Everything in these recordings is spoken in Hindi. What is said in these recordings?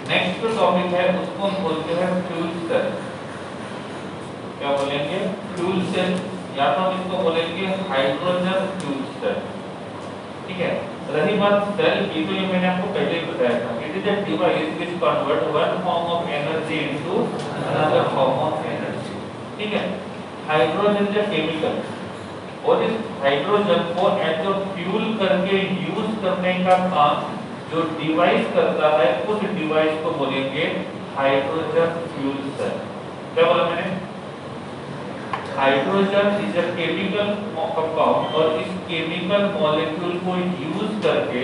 नेक्स्ट जो टॉपिक है उसको हम बोलते हैं फ्यूल सेल। क्या बोलेंगे? फ्यूल सेल, या तो हम इसको बोलेंगे हाइड्रोजन फ्यूल सेल। ठीक है। रही बात सेल की, तो ये मैंने आपको पहले ही बताया था, it is a device which convert one form of energy into another form of energy. ठीक है। हाइड्रोजन इज अ केमिकल, और इस हाइड्रोजन को एज अ फ्यूल करके यूज करने का काम जो डिवाइस करता है, उस डिवाइस को बोलेंगे हाइड्रोजन फ्यूल सेल। क्या बोला मैंने? Hydrogen is a chemical compound, और इस केमिकल मॉलिक्यूल को यूज करके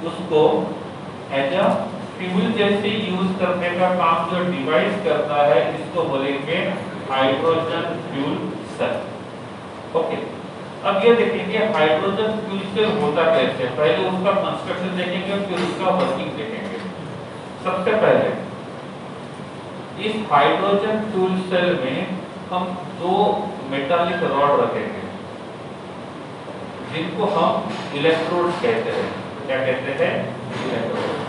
उसको एज अ फ्यूल जैसे यूज करने का काम जो डिवाइस करता है, इसको बोलेंगे हाइड्रोजन फ्यूल सेल। ओके। अब ये देखेंगे हाइड्रोजन फ्यूल सेल होता कैसे। पहले उसका कंस्ट्रक्शन देखेंगे, फिर उसका वर्किंग देखेंगे। सबसे पहले इस हाइड्रोजन फ्यूल सेल में हम दो मेटालिक रॉड रखेंगे, जिनको हम इलेक्ट्रोड्स कहते हैं। क्या कहते हैं? इलेक्ट्रोड।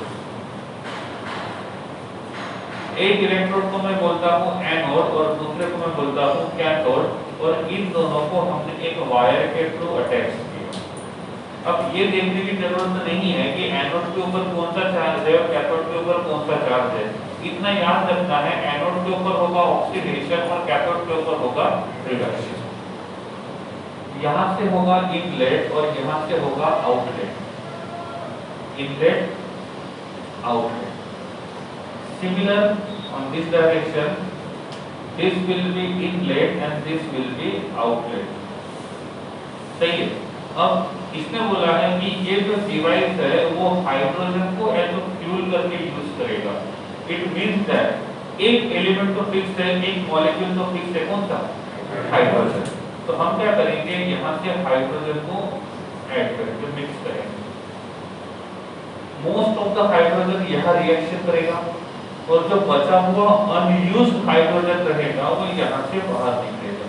एक इलेक्ट्रोड को मैं बोलता हूँ एनोड, और दूसरे को मैं बोलता हूँ कैथोड, और इन दोनों को हमने एक वायर के थ्रू अटैच किया। अब ये देखने की जरूरत नहीं है कि एनोड के ऊपर कौन सा चार्ज है और कैथोड के ऊपर कौन सा चार्ज है। इतना याद रखना है, एनोड के ऊपर होगा ऑक्सीडेशन और कैथोड के ऊपर होगा रिडक्शन। यहाँ से होगा इनलेट और यहाँ से होगा outlet. Inlet, outlet. Similar on this direction, this will be inlet and this will be outlet. सही है। अब इसने बोला है कि ये जो डिवाइस है वो हाइड्रोजन को एज अ फ्यूल करके यूज करेगा। इट मींस दैट एक एलिमेंट तो फिक्स है, एक मॉलिक्यूल तो फिक्स है, कौन सा? हाइड्रोजन। तो हम क्या करेंगे, यहाँ से हाइड्रोजन को ऐड करेंगे, मिक्स करेंगे। मोस्ट ऑफ द हाइड्रोजन यहाँ रिएक्शन करेगा, और जो बचा हुआ अनयूज्ड हाइड्रोजन रहेगा वो यहाँ से बाहर निकलेगा।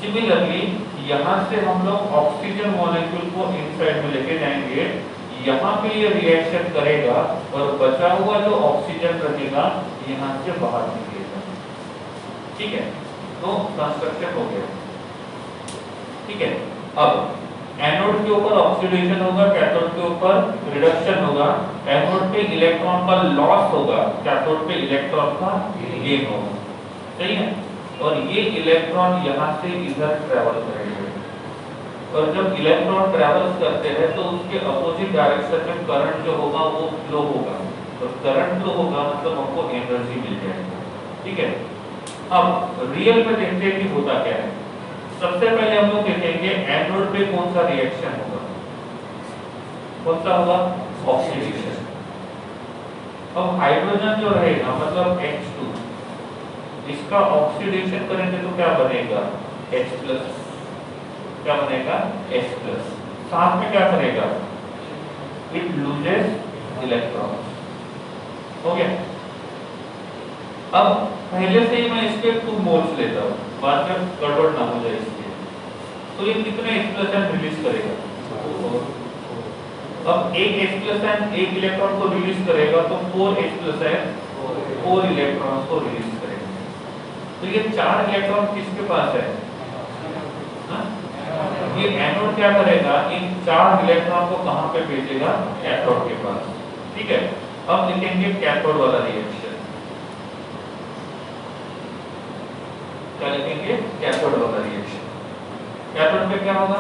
सिमिलरली यहाँ से हम लोग ऑक्सीजन मॉलिक्यूल को इनसाइड में लेके जाएंगे, यहाँ पे ये रिएक्शन करेगा और बचा हुआ जो ऑक्सीजन रहेगा यहाँ से बाहर निकलेगा। ठीक है, तो कंस्ट्रक्शन हो गया। ठीक है। अब एनोड के ऊपर ऑक्सीडेशन होगा, कैथोड के ऊपर रिडक्शन होगा। एनोड पे इलेक्ट्रॉन का लॉस होगा, कैथोड पे इलेक्ट्रॉन का गेन होगा। सही है। और ये इलेक्ट्रॉन यहाँ से इधर ट्रेवल करेंगे, और जब इलेक्ट्रॉन ट्रेवल करते हैं तो उसके अपोजिट डायरेक्शन में करंट जो होगा वो फ्लो होगा, और करंट फ्लो होगा मतलब हमको एनर्जी मिल जाएगी। ठीक है। अब रियल में देखते हैं कि होता क्या है। सबसे पहले हम लोग देखेंगे एनोड पे कौन सा रिएक्शन होगा। कौन सा होगा? ऑक्सीडेशन। अब हाइड्रोजन जो रहेगा मतलब H2, इसका ऑक्सीडेशन करेंगे तो क्या बनेगा? H+। क्या बनेगा? H+। साथ में क्या करेगा? It loses electron. हो गया। अब पहले से ही मैं इसके 2 मोल्स लेता हूँ, बाद में गड़बड़ ना हो जाए इसलिए। तो ये कितने H+ रिलीज करेगा? अब एक H+ एक इलेक्ट्रॉन को रिलीज करेगा तो 4 H+, 4 इलेक्ट्रॉन को रिलीज करेगा। तो ये 4 इलेक्ट्रॉन किसके पास है? ये एनोड क्या करेगा, इन 4 इलेक्ट्रॉन को कहां पे भेजेगा? कैथोड के पास। ठीक है। अब लिखेंगे कैथोड वाला रिएक्शन। क्या लिखेंगे? कैथोड वाला रिएक्शन। कैथोड पे क्या होगा?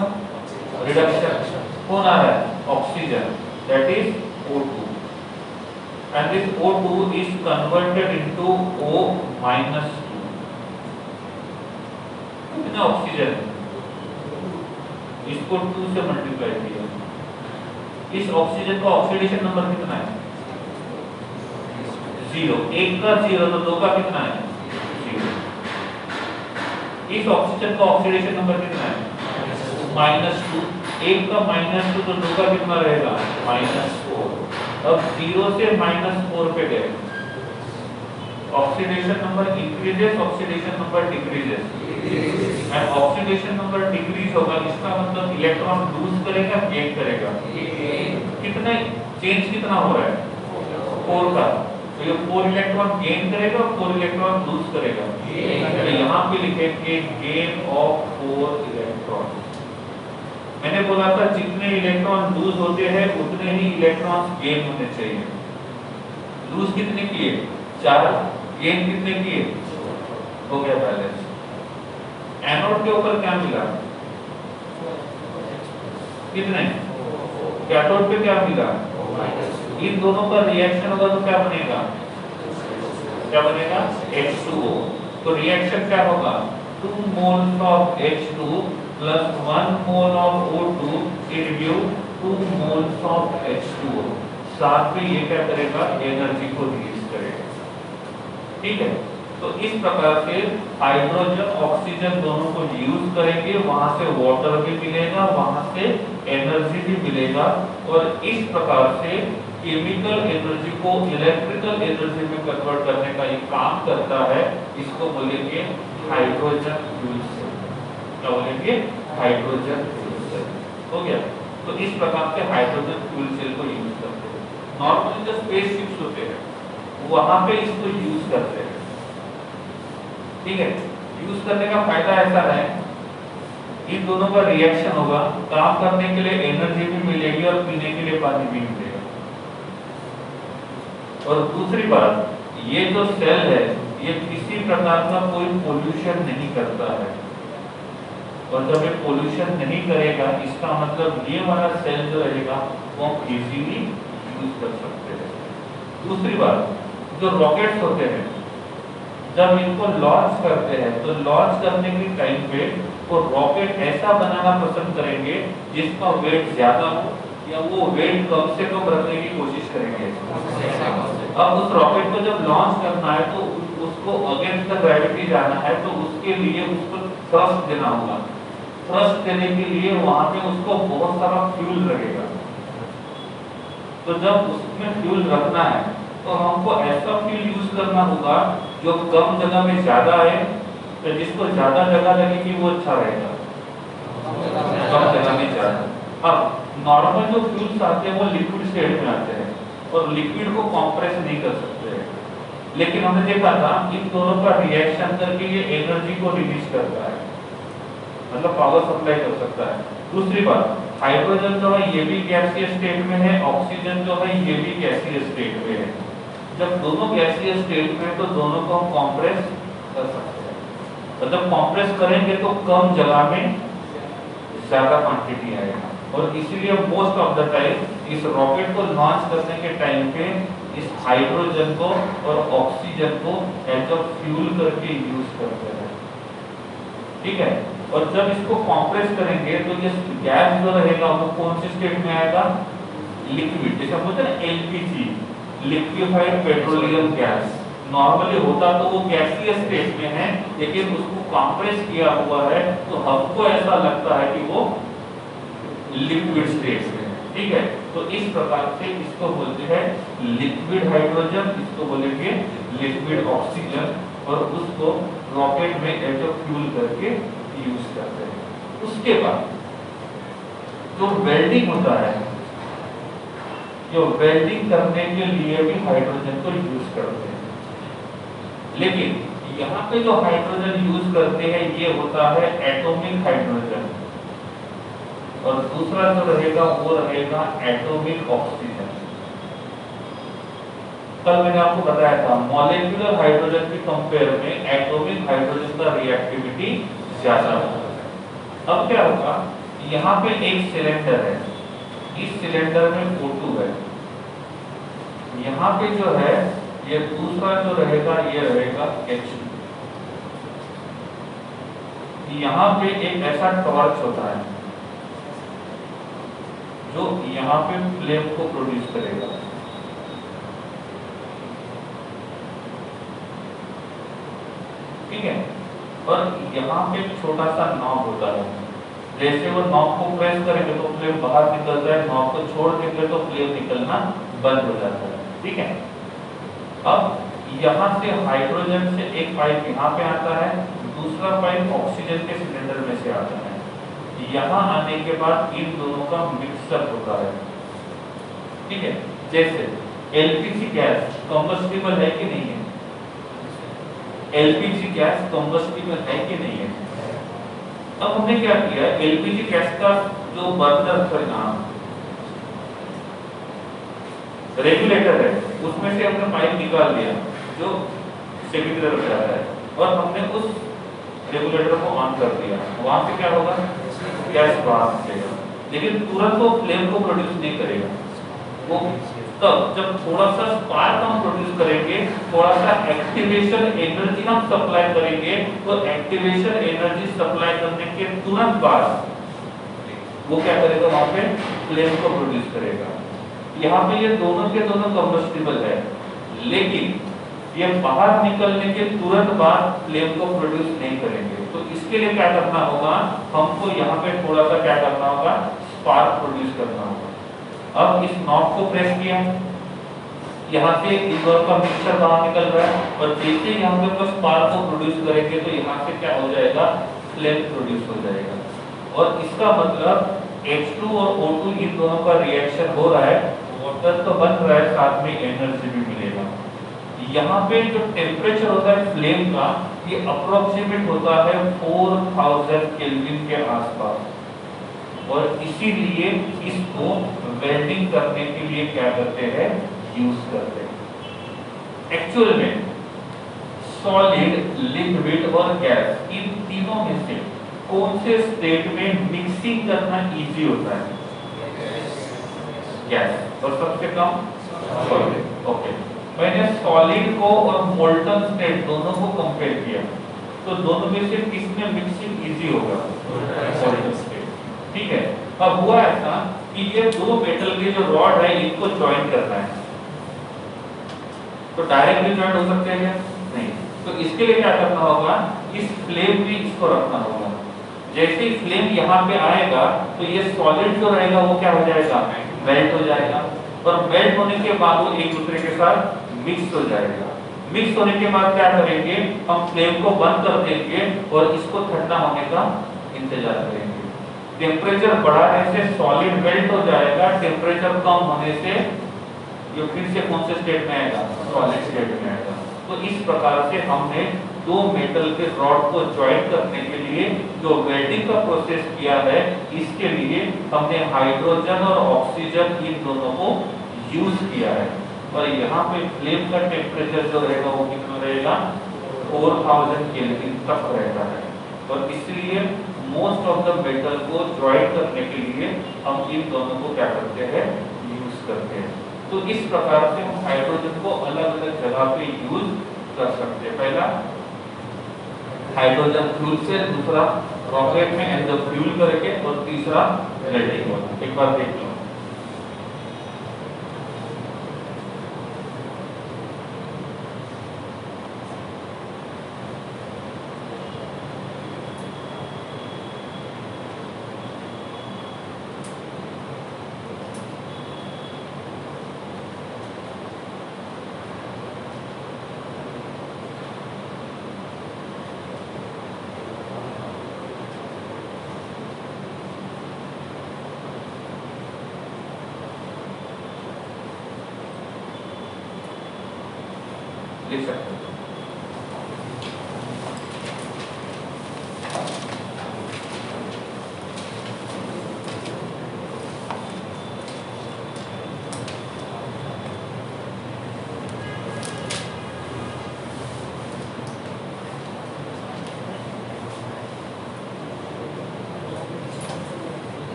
रिडक्शन। कौन आ रहा है? Oxygen, that is O2, and this O2 is converted into O-2। कितना ऑक्सीजन? इसको 2 से मल्टीप्लाई किया। इस ऑक्सीजन का ऑक्सीडेशन नंबर कितना है? 0। 1 का 0 तो 2 का कितना है? 0। इस ऑक्सीजन का ऑक्सीडेशन नंबर कितना है? -2। 1 का -2 तो 2 का कितना रहेगा? -4। अब 0 से -4 पे गए, oxidation number increases, oxidation number decreases. And oxidation number decrease होगा, इसका मतलब इलेक्ट्रॉन लूज करेगा, गेन करेगा। कितना चेंज कितना हो रहा है? 4 का, तो ये 4 इलेक्ट्रॉन गेन करेगा और 4 इलेक्ट्रॉन लूज करेगा। तो यहाँ पे लिखेंगे गेन ऑफ 4 इलेक्ट्रॉन। मैंने बोला था जितने इलेक्ट्रॉन लूज होते हैं उतने ही इलेक्ट्रॉन्स गेन होने चाहिए। लूज कितने किए? 4, गेन कितने किए? हो गया बैलेंस। एनोड के ऊपर क्या मिला? कितने? कैथोड पे क्या मिला? इन दोनों का रिएक्शन होगा तो क्या बनेगा? क्या बनेगा? H2O। तो रिएक्शन क्या होगा? 2 moles of H2 plus 1 mole of O2 give 2 moles of H2O। साथ में ये क्या करेगा? एनर्जी को रिलीज करेगा। ठीक है, तो इस प्रकार से हाइड्रोजन ऑक्सीजन दोनों को यूज करेंगे, वहां से वाटर भी मिलेगा, वहां से एनर्जी भी मिलेगा, और इस प्रकार से केमिकल एनर्जी को इलेक्ट्रिकल एनर्जी में कन्वर्ट करने का ये काम करता है। इसको बोलेंगे हाइड्रोजन फ्यूल सेल। क्या बोलेंगे? Hydrogen fuel cell. हो गया। तो इस प्रकार से हाइड्रोजन फ्यूल सेल को यूज करते हैं। नॉर्मली जो स्पेसशिप्स होते हैं वहां पे इसको यूज करते हैं। ठीक है, यूज करने का फायदा ऐसा है, इन दोनों का रिएक्शन होगा, काम करने के लिए एनर्जी भी मिलेगी और पीने के लिए पानी भी मिलेगा। और दूसरी बात, ये जो सेल है ये किसी प्रकार का कोई पोल्यूशन नहीं करता है, और जब ये पोल्यूशन नहीं करेगा इसका मतलब ये वाला सेल जो रहेगा वो हम इजीली यूज कर सकते हैं। दूसरी बात, जो रॉकेट्स होते हैं जब इनको लॉन्च करते हैं तो लॉन्च करने के टाइम पे वो रॉकेट ऐसा बनाना पसंद करेंगे जिसका वेट ज्यादा हो, या वो वेट कम से कम रखने की कोशिश करेंगे। अब उस रॉकेट को जब लॉन्च करना है तो उसको अगेंस्ट द ग्रेविटी जाना है, तो उसके लिए उसको थ्रस्ट देना होगा। थ्रस्ट देने के लिए वहां पे उसको बहुत सारा फ्यूल लगेगा। तो जब उसमें फ्यूल रखना है तो हमको ऐसा फ्यूल यूज करना होगा जो कम जगह में ज्यादा है, तो जिसको ज्यादा जगह लगेगी वो अच्छा रहेगा, कम जगह में ज्यादा। अब नॉर्मल जो फ्यूल्स आते हैं वो लिक्विड स्टेट में आते हैं और लिक्विड को कंप्रेस नहीं कर सकते हैं, लेकिन हमने देखा था इन दोनों का रिएक्शन करके ये एनर्जी को रिलीज करता है, मतलब पावर सप्लाई कर सकता है। दूसरी बात, हाइड्रोजन जो है ये भी गैसीय स्टेट में है, ऑक्सीजन जो है ये भी गैसीय स्टेट में है। जब दोनों गैसीय स्टेट में तो दोनों को हम कंप्रेस कर सकते हैं, मतलब कंप्रेस करेंगे तो कम जगह में ज्यादा क्वांटिटी आएगा, और इसीलिए मोस्ट ऑफ द टाइम इस रॉकेट को लॉन्च करने के टाइम पे इस हाइड्रोजन को और ऑक्सीजन को एज अ फ्यूल करके यूज करते हैं। ठीक है, और जब इसको कंप्रेस करेंगे तो ये गैस जो रहेगा वो कौन सी स्टेट में आएगा? लिक्विड। जैसे बोलते हैं ना LPG, liquefied petroleum gas, normally होता तो वो गैसीय स्टेट में है, लेकिन उसको कंप्रेस किया हुआ है तो हमको ऐसा लगता है कि वो लिक्विड स्टेट में है। ठीक है, तो इस प्रकार से इसको बोलते हैं लिक्विड हाइड्रोजन, इसको बोलेंगे लिक्विड ऑक्सीजन, और उसको रॉकेट में एज अ फ्यूल करके यूज करते हैं। उसके बाद जो वेल्डिंग होता है, जो वेल्डिंग करने के लिए भी हाइड्रोजन को यूज करते हैं, लेकिन यहाँ पे जो हाइड्रोजन यूज करते हैं ये होता है एटॉमिक हाइड्रोजन, और दूसरा जो रहेगा वो रहेगा एटॉमिक ऑक्सीजन। कल मैंने आपको बताया था मॉलिक्यूलर हाइड्रोजन की कंपेयर में एटॉमिक हाइड्रोजन का रिएक्टिविटी ज्यादा होता है। अब क्या होगा, यहाँ पे एक सिलेंडर है, इस सिलेंडर में O2 है, यहाँ पे जो है ये दूसरा जो रहेगा ये रहेगा H2। यहाँ पे एक ऐसा टॉर्च होता है जो यहाँ पे फ्लेम को प्रोड्यूस करेगा। ठीक है, और यहाँ पे एक छोटा सा नॉब होता है, जैसे वो नॉब को प्रेस करेंगे तो फ्लेम बाहर निकलता है, नॉब को छोड़ देंगे तो फ्लेम निकलना बंद हो जाता है। ठीक है, अब यहाँ से हाइड्रोजन से एक पाइप यहाँ पे आता है, दूसरा पाइप ऑक्सीजन के सिलेंडर में से आता है। यहाँ आने के बाद इन दोनों का मिक्सअप होता है। ठीक है, जैसे एलपीजी गैस कंबस्टिबल है कि नहीं है? एलपीजी गैस कंबस्टिबल है कि नहीं है? अब हमने क्या किया, एलपीजी गैस का जो बर्नर रेगुलेटर है उसमें से हमने पाइप निकाल दिया जो सेकेंडरी तरफ जा रहा है और हमने उस रेगुलेटर को ऑन कर दिया। वहां से क्या होगा, गैस बाहर निकलेगा, लेकिन तुरंत वो फ्लेम को प्रोड्यूस नहीं करेगा। वो तब जब थोड़ा सा स्पार्क हम प्रोड्यूस करेंगे, थोड़ा सा एक्टिवेशन एनर्जी हम सप्लाई करेंगे, तो एक्टिवेशन एनर्जी सप्लाई करने के तुरंत बाद वो क्या करेगा, वहां पे फ्लेम को प्रोड्यूस करेगा। यहाँ पे ये दोनों के दोनों कंबस्टिबल है, लेकिन ये बाहर निकलने के तुरंत बाद फ्लेम को प्रोड्यूस नहीं करेंगे। तो इसके लिए क्या करना होगा, हमको यहाँ पे थोड़ा सा क्या करना होगा, स्पार्क प्रोड्यूस करना होगा। अब इस नॉब को प्रेस किया, यहाँ से इनडोर का मिक्सचर बाहर निकल रहा है और जैसे यहाँ पे बस स्पार्क को प्रोड्यूस करेंगे तो यहाँ से क्या हो जाएगा, फ्लेम प्रोड्यूस हो जाएगा। और इसका मतलब H2 और O2 इन दोनों का रिएक्शन हो रहा है, वाटर तो बन रहा है, साथ में एनर्जी भी मिलेगा। यहाँ पे जो टेम्परेचर होता है फ्लेम का, ये अप्रोक्सीमेट होता है 4000 केल्विन के आसपास, और इसीलिए इसको वेल्डिंग करने के लिए क्या करते हैं, यूज करते हैं। एक्चुअल में सॉलिड, लिक्विड और गैस, इन तीनों में से कौन से स्टेट में मिक्सिंग करना इजी होता है? गैस, और सबसे कम सॉलिड। ओके, मैंने सॉलिड को और मोल्टन स्टेट दोनों को कंपेयर किया, तो दोनों में से किसमें मिक्सिंग इजी होगा? Molten state. ठीक है, अब हुआ ऐसा कि ये दो मेटल के जो रॉड है इनको ज्वाइन करना है, तो डायरेक्टली ज्वाइन हो सकते हैं नहीं, तो इसके लिए क्या करना होगा, इस फ्लेम में इसको रखना होगा। जैसे ही फ्लेम यहाँ पे आएगा तो ये सॉलिड जो रहेगा वो क्या हो जाएगा, मेल्ट हो जाएगा, और मेल्ट होने के बाद वो एक दूसरे के साथ मिक्स हो जाएगा। मिक्स होने के बाद क्या करेंगे, हम फ्लेम को बंद कर देंगे और इसको ठंडा होने का इंतजार करेंगे। टेम्परेचर बढ़ाने से सॉलिड मेल्ट हो जाएगा, टेम्परेचर कम होने से ये फिर से कौन से स्टेट में आएगा, सॉलिड स्टेट में आएगा। तो इस प्रकार से हमने दो मेटल के रॉड को ज्वाइन करने के लिए जो वेल्डिंग का प्रोसेस किया है, इसके लिए हमने हाइड्रोजन और ऑक्सीजन इन दोनों को यूज किया है। और यहाँ पे फ्लेम का टेम्परेचर जो रहेगा वो कितना रहेगा, 4000 केल्विन तक रहता है, और इसलिए मोस्ट ऑफ द मेटल को ज्वाइन करने के लिए हम इन दोनों को क्या करते हैं, यूज करते हैं। तो इस प्रकार से हम हाइड्रोजन को अलग अलग जगह पे यूज कर सकते हैं। पहला हाइड्रोजन फ्यूल से, दूसरा रॉकेट में एज अ फ्यूल करके, और तीसरा वेल्डिंग। एक बार देख लो, लिख सकते हैं।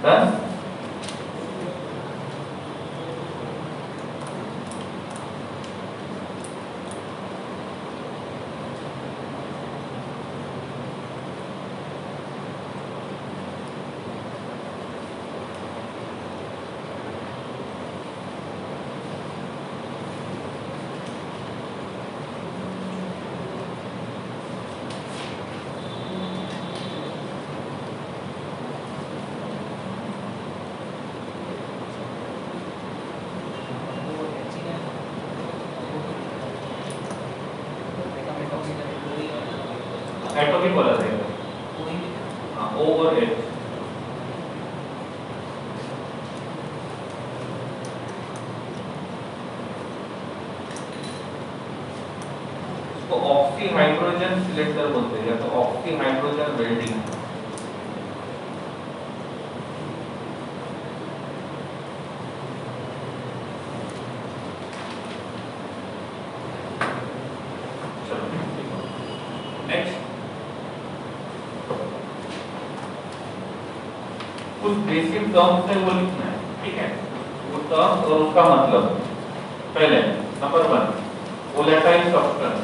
डन। एटॉमिक बोला जाएगा, हाँ O और H। इसको ऑक्सी हाइड्रोजन सिलेंडर बोलते हैं, तो ऑक्सी हाइड्रोजन वेल्डिंग। कुछ बेसिक टर्म्स है वो लिखना है, ठीक है। वो टर्म्स और उसका मतलब। पहले number 1 volatile substance.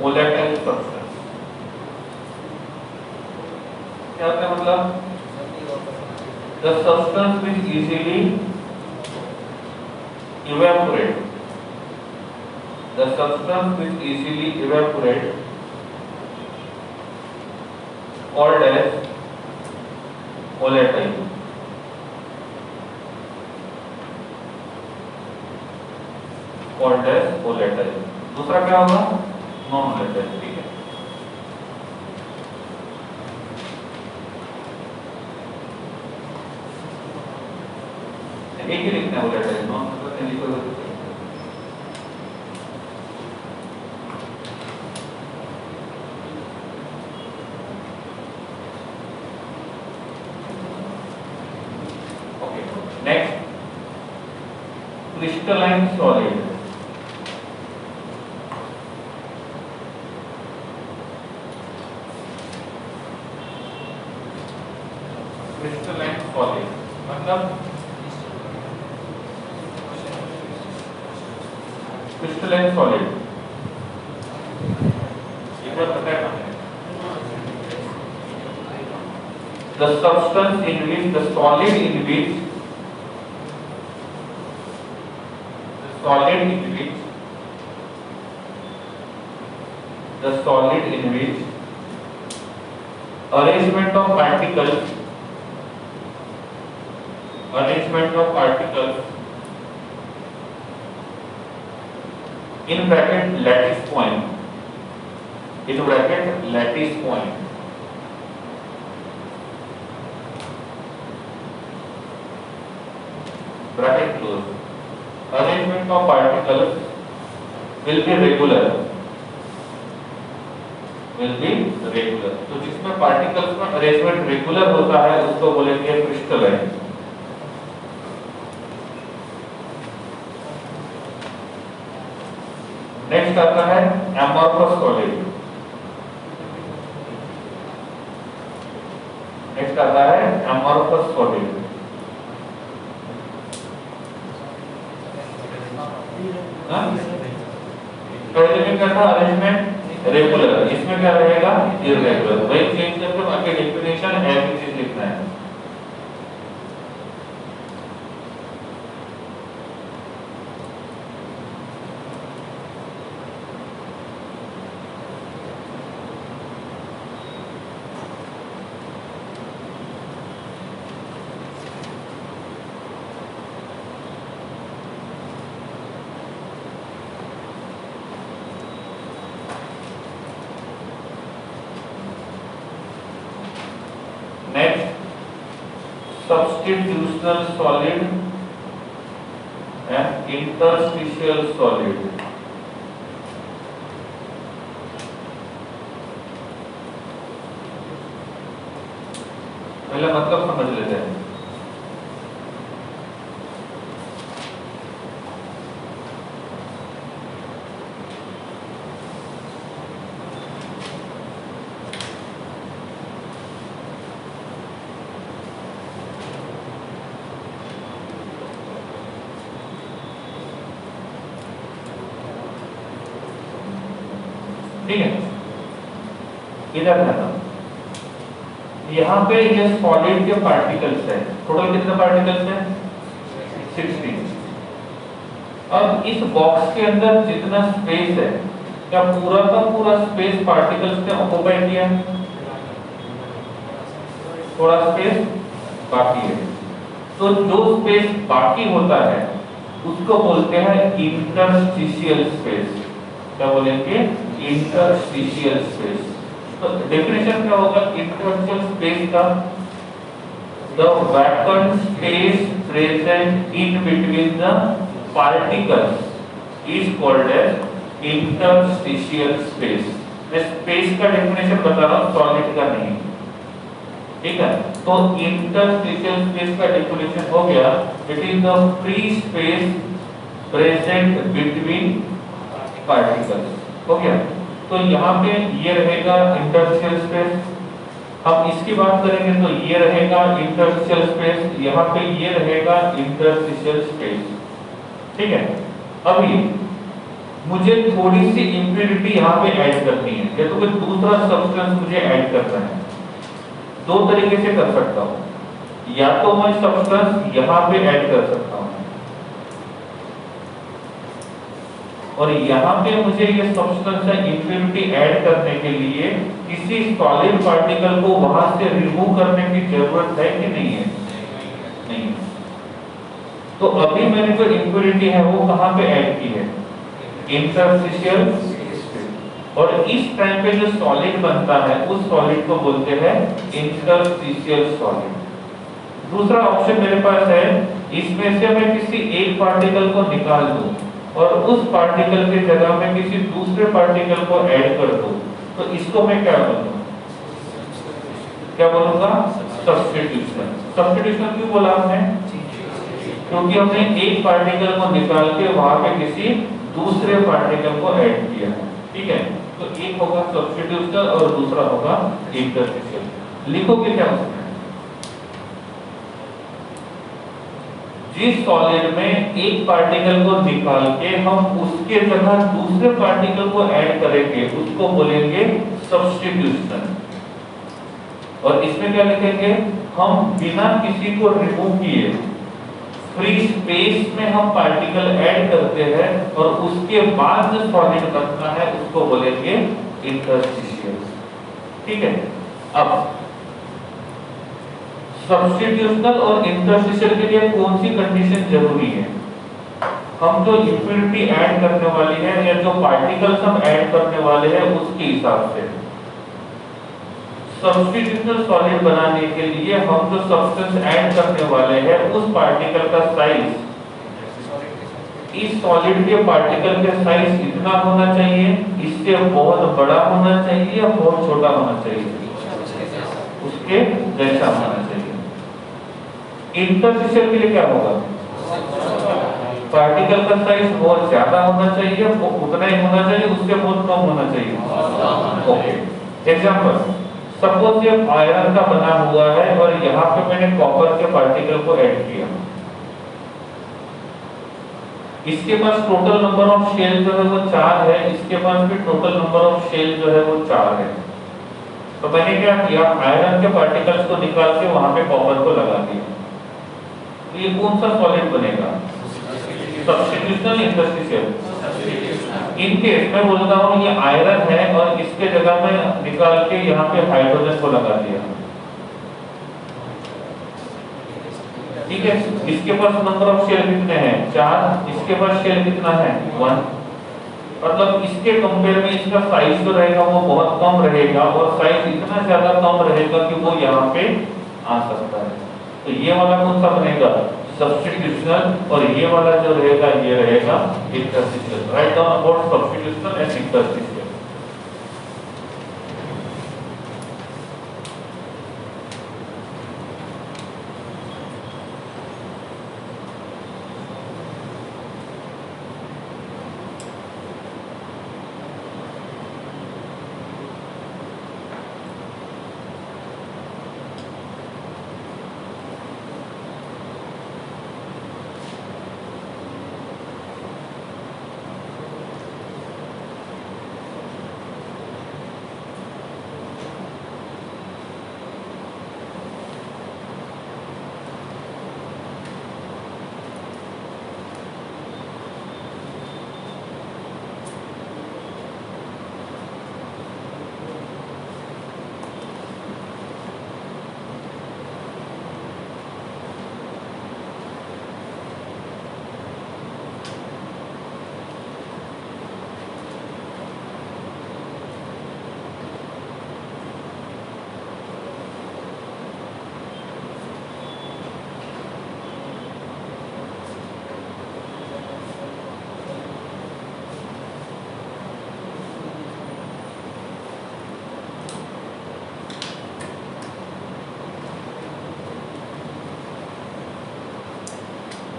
Volatile substance क्या होता है मतलब? The substance which easily evaporate, the substance which easily evaporate called as volatile। called as volatile। दूसरा क्या होगा? नॉन वोलेटाइल, ठीक है। एक ही लिखना है वोलेटाइल, नॉन वोलेटाइल लिखोगे। crystalline solid। crystalline solid मतलब crystalline solid एक बार पता है ना, the substance in which the solid in which solid in which the solid in which arrangement of particles in bracket lattice point, in bracket lattice point bracket close, arrangement of particles will be regular, तो जिसमें पार्टिकल्स का अरेंजमेंट रेगुलर होता है उसको बोलेंगे क्रिस्टलाइन। नेक्स्ट आता है एमॉर्फस सॉलिड। नेक्स्ट आता है एमॉर्फस सॉलिड। अरेंजमेंट रेगुलर, इसमें क्या रहेगा? इररेगुलर। वही चेंज करके बाकी डेफिनेशन एज इट इज लिखना है। Substitutional solid and interstitial solid। पहले मतलब समझ लेते हैं। ठीक है, इधर है ना, यहाँ पे ये सॉलिड के पार्टिकल्स है, टोटल कितने पार्टिकल्स हैं? 16। अब इस बॉक्स के अंदर जितना स्पेस है, क्या पूरा का पूरा स्पेस पार्टिकल्स ने ऑक्युपाई किया है? थोड़ा स्पेस बाकी है। तो जो स्पेस बाकी होता है उसको बोलते हैं इंटरस्टिशियल स्पेस। क्या बोलेंगे? Interstitial space. तो डेफिनेशन क्या होगा इंटरस्टिशियल स्पेस का? The vacant space present in between the particles is called as interstitial space. मैं स्पेस का डेफिनेशन बता रहा हूं, सॉलिड का नहीं, ठीक है। तो इंटरस्टिशियल स्पेस का डेफिनेशन हो गया, it is the free space present between particles. हो गया। तो यहाँ पे ये रहेगा इंटरस्टिशियल स्पेस। हम इसकी बात करेंगे तो ये रहेगा इंटरस्टिशियल स्पेस, यहाँ पे ये रहेगा इंटरस्टिशियल स्पेस, ठीक है। अभी मुझे थोड़ी सी इम्प्यूरिटी यहाँ पे ऐड करनी है, या तो कोई दूसरा सब्सटेंस मुझे ऐड करना है। दो तरीके से कर सकता हूँ, या तो मैं सब्सटेंस यहाँ पे ऐड कर सकता हूँ, और यहाँ पे मुझे ये सब्सटेंस इम्प्यूरिटी ऐड करने के लिए किसी सॉलिड पार्टिकल को वहां से रिमूव करने की जरूरत है कि नहीं है? नहीं। तो अभी मैंने जो इम्प्यूरिटी है वो कहाँ पे ऐड की है? इंटरस्टिशियल। और इस टाइम पे जो सॉलिड बनता है उस सॉलिड को बोलते हैं इंटरस्टिशियल सॉलिड। दूसरा ऑप्शन मेरे पास है, इसमें से मैं किसी एक पार्टिकल को निकाल दूं और उस पार्टिकल की जगह में किसी दूसरे पार्टिकल को ऐड कर दूं, तो इसको मैं क्या बोलूंगा? क्या बोलूंगा? सब्स्टिट्यूशन। सब्स्टिट्यूशन क्यों बोला हमने? क्योंकि हमने एक पार्टिकल को निकाल के वहां पे किसी दूसरे पार्टिकल को ऐड किया है, ठीक है। तो एक होगा सब्स्टिट्यूशन और दूसरा होगा इंटरस्टिशियल। लिखोगे क्या उसमें? जिस सॉलिड में एक पार्टिकल को निकाल के हम उसके जगह दूसरे पार्टिकल को ऐड करेंगे उसको बोलेंगे सब्स्टिट्यूशन। और इसमें क्या लिखेंगे? हम बिना किसी को रिमूव किए फ्री स्पेस में हम पार्टिकल ऐड करते हैं और उसके बाद जो सॉलिड बनता है उसको बोलेंगे इंटरस्टिशियल, ठीक है। अब सब्स्टिट्यूशनल और इंटरस्टिशियल के लिए कौन सी कंडीशन जरूरी है? हम जो इम्प्यूरिटी ऐड करने वाली है या जो पार्टिकल्स हम ऐड करने वाले हैं उसके हिसाब से सब्स्टिट्यूशनल सॉलिड बनाने के लिए हम जो सब्सटेंस ऐड करने वाले हैं उस पार्टिकल का साइज इस सॉलिड के पार्टिकल के साइज इतना होना चाहिए, इससे बहुत बड़ा होना चाहिए या बहुत छोटा होना चाहिए? उसके जैसा होना चाहिए। इंटरस्टिशियल के लिए क्या होगा? पार्टिकल का साइज बहुत ज्यादा होना चाहिए, उतना ही होना चाहिए, उससे बहुत कम होना चाहिए। ओके, एग्जांपल, सपोज ये आयरन का बना हुआ है और यहाँ पे मैंने कॉपर के पार्टिकल को ऐड किया। इसके पास टोटल नंबर ऑफ शेल जो है वो 4 है, इसके पास भी टोटल नंबर ऑफ शेल जो है वो 4 है। तो मैंने क्या किया? आयरन के पार्टिकल्स को निकाल के वहां पे कॉपर को लगा दिया। तो ये कौन सा सॉलिड बनेगा? सब्स्टिट्यूशनल, इंटरस्टिशियल? इन केस मैं बोलता हूँ ये आयरन है और इसके जगह में निकाल के यहाँ पे हाइड्रोजन को लगा दिया, ठीक है। इसके पास नंबर ऑफ शेल कितने हैं? 4। इसके पास शेल कितना है? 1। मतलब इसके कंपेयर में इसका साइज जो रहेगा वो बहुत कम रहेगा और साइज इतना ज्यादा कम रहेगा कि वो यहाँ पे आ सकता है। तो ये वाला कौन सा बनेगा? सब्स्टिट्यूशनल। और ये वाला जो रहेगा ये रहेगा interstitial. Write down about substitutional and interstitial.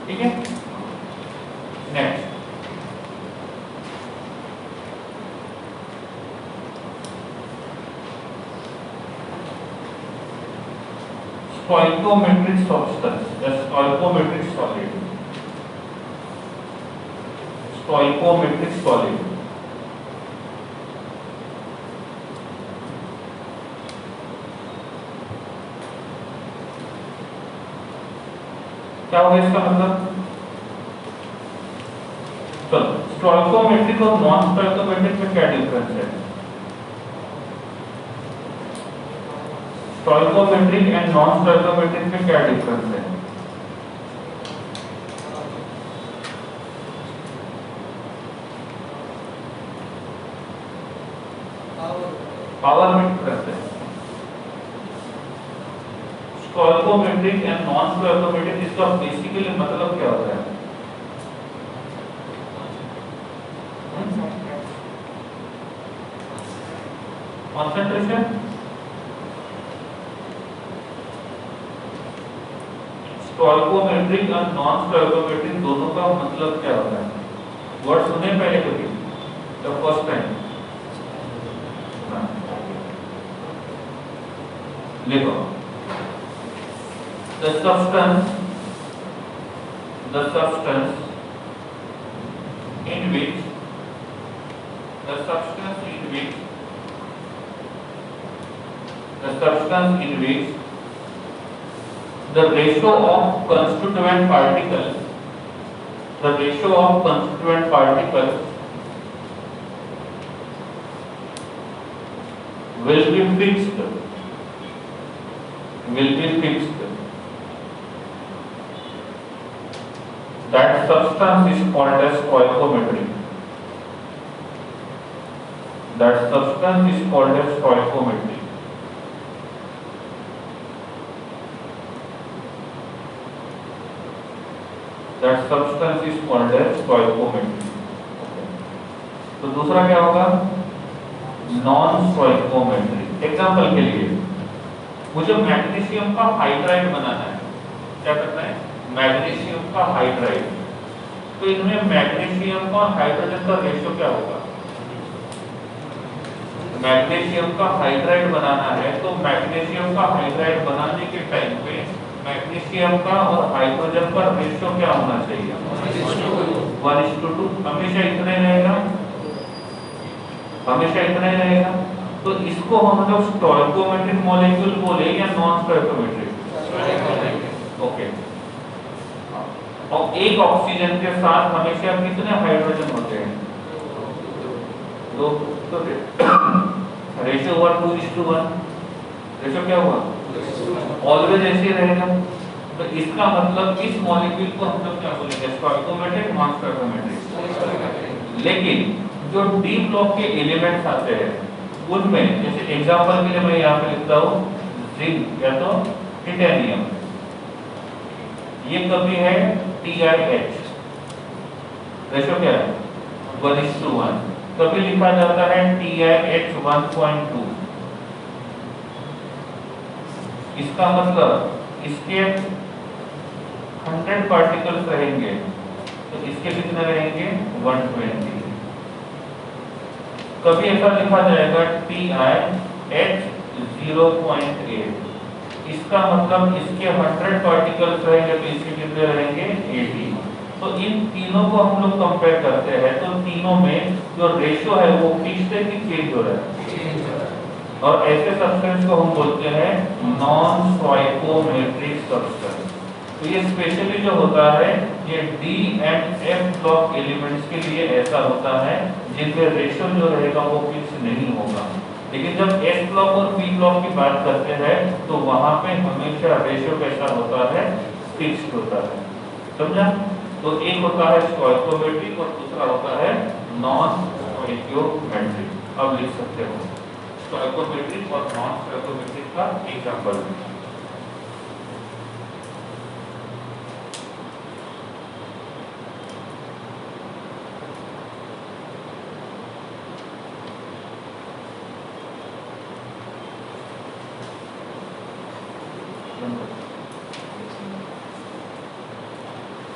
ठीक है। Next stoichiometric substance, a stoichiometric solid, stoichiometric solid। क्या होगा इसका मतलब? चलो, स्टोइकोमेट्रिक और नॉन स्टोइकोमेट्रिक में क्या डिफरेंस है? स्टोइकोमेट्रिक एंड नॉन स्टोइकोमेट्रिक में क्या डिफरेंस है? पावर में डिफरेंस है। स्टोइकोमेट्रिक एंड नॉन स्टोइकोमेट्रिक, इसका बेसिकली मतलब क्या होता है? कंसंट्रेशन। स्टोइकोमेट्रिक और नॉन स्टोइकोमेट्रिक दोनों का मतलब क्या होता है? वर्ड सुने पहले कभी? द फर्स्ट टाइम लिखो। The substance in which the ratio of constituent particles will be fixed. That substance is called as stoichiometry. That substance is called as stoichiometry. That substance is called as stoichiometry. तो दूसरा क्या होगा? Non stoichiometry. एग्जाम्पल के लिए मुझे मैग्नीशियम का हाइड्राइड बनाना है। क्या करना है? मैग्नीशियम का हाइड्राइड। तो इनमें मैग्नीशियम का हाइड्रोजन का रेशियो क्या होगा? मैग्नीशियम का हाइड्राइड बनाना है तो मैग्नीशियम का हाइड्राइड बनाने के टाइम पे मैग्नीशियम का और हाइड्रोजन का रेशियो क्या होना चाहिए? 1:2। हमेशा इतना ही रहेगा, हमेशा इतना ही रहेगा। तो इसको हम लोग स्टोइकोमेट्रिक मॉलिक्यूल बोले या नॉन स्टोइकोमेट्रिक? ओके। और एक ऑक्सीजन के साथ हमेशा कितने हाइड्रोजन होते हैं? 2। तो रेशियो हुआ 2:1। रेशियो क्या हुआ? ऑलवेज ऐसे रहेगा। तो इसका मतलब इस मॉलिक्यूल को हम लोग क्या बोलेंगे? Stoichiometric, non stoichiometric. लेकिन जो डी ब्लॉक के एलिमेंट्स आते हैं उनमें, जैसे एग्जांपल के लिए मैं यहाँ पे लिखता हूँ जिंक या तो टिटेनियम, ये कभी है TiH, रेशियो क्या है? 1:1। कभी लिखा जाता है TiH 1.2। इसका मतलब इसके 100 पार्टिकल्स रहेंगे तो इसके कितने रहेंगे? 120। कभी ऐसा लिखा जाएगा TiH 0.8। इसका मतलब इसके 100 पार्टिकल्स रहेंगे तो इसके कितने रहेंगे? 80। तो इन तीनों को हम लोग कंपेयर करते हैं तो तीनों में जो रेशियो है वो फिक्स्ड है कि चेंज हो रहा है? और ऐसे सब्सटेंस को हम बोलते हैं नॉन स्टोइकोमेट्रिक सब्सटेंस। तो ये स्पेशली जो होता है ये D and F block elements के लिए ऐसा होता है जिनके रेशियो जो रहेगा वो फिक्स नहीं होगा। लेकिन जब एस ब्लॉक और पी ब्लॉक की बात करते हैं तो वहां पे हमेशा रेशियो कैसा होता है? फिक्स्ड होता है। समझा? तो एक होता है स्टोइकोमेट्रिक और दूसरा होता है नॉन स्टोइकोमेट्रिक। अब लिख सकते हो स्टोइकोमेट्रिक और नॉन स्टोइकोमेट्रिक का एग्जांपल।